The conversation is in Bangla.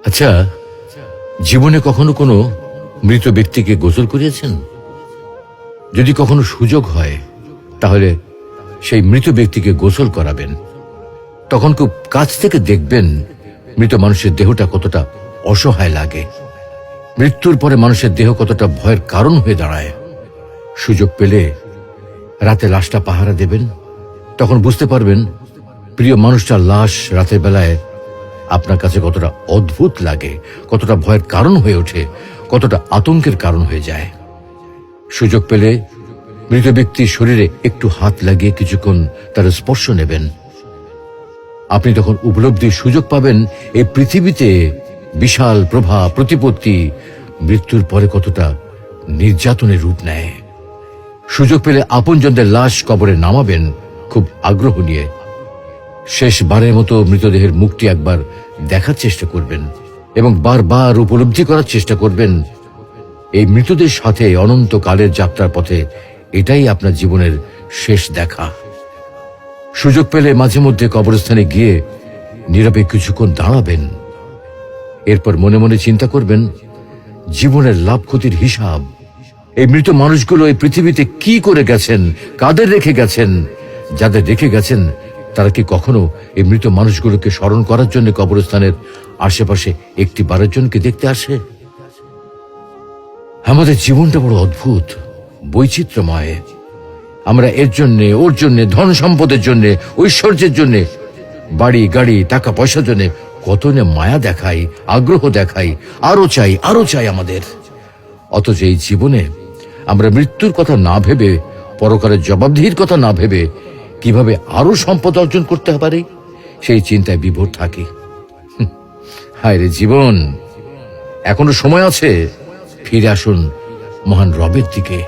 আচ্ছা, জীবনে কখনো কোনো মৃত ব্যক্তিকে গোসল করিয়েছেন? যদি কখনো সুযোগ হয় তাহলে সেই মৃত ব্যক্তিকে গোসল করাবেন। তখন খুব কাছ থেকে দেখবেন মৃত মানুষের দেহটা কতটা অসহায় লাগে, মৃত্যুর পরে মানুষের দেহ কতটা ভয়ের কারণ হয়ে দাঁড়ায়। সুযোগ পেলে রাতে লাশটা পাহারা দেবেন, তখন বুঝতে পারবেন প্রিয় মানুষটার লাশ রাতের বেলায় আপনার কাছে কতটা অদ্ভুত লাগে, কতটা ভয়ের কারণ হয়ে ওঠে, কতটা আতঙ্কের কারণ হয়ে যায়। সুযোগ পেলে মৃত ব্যক্তির শরীরে একটু হাত লাগিয়ে কিছুক্ষণ তার স্পর্শ নেবেন। আপনি তখন উপলব্ধির সুযোগ পাবেন এই পৃথিবীতে বিশাল প্রভাব প্রতিপত্তি মৃত্যুর পরে কতটা নির্যাতনের রূপ নেয়। সুযোগ পেলে আপনজনদের লাশ কবরে নামাবেন খুব আগ্রহ নিয়ে। শেষবারের মতো মৃতদেহের মুখটি একবার দেখার চেষ্টা করবেন এবং বারবার উপলব্ধি করার চেষ্টা করবেন এই মৃতদের সাথে অনন্তকালের যাত্রার পথে এটাই আপনার জীবনের শেষ দেখা। সুযোগ পেলে মাঝে মধ্যে কবরস্থানে গিয়ে নীরবে কিছুক্ষণ দাঁড়াবেন। এরপর মনে মনে চিন্তা করবেন জীবনের লাভ ক্ষতির হিসাব। এই মৃত মানুষগুলো এই পৃথিবীতে কি করে গেছেন, কাদের রেখে গেছেন। যাদের রেখে গেছেন তারা কি কখনো এই মৃত মানুষগুলোকে স্মরণ করার জন্য কবরস্থানের আশেপাশে একটি বারের জনকে দেখতে আসে? আমাদের জীবনটা বড় অদ্ভুত, বৈচিত্র্যময়। আমরা এর জন্যে, ওর জন্যে, ধন সম্পদের জন্যে, ঐশ্বর্যের জন্যে, বাড়ি গাড়ি টাকা পয়সার জন্যে কত না মায়া দেখাই, আগ্রহ দেখাই, আরো চাই আমাদের। অথচ এই জীবনে আমরা মৃত্যুর কথা না ভেবে, পরকালের জবাবদিহির কথা না ভেবে কিভাবে আরো সম্পদ অর্জন করতে পারি সেই চিন্তায় বিভোর থাকি। হায় রে জীবন, এখনো সময় আছে, ফিরে আসুন মহান রবের দিকে।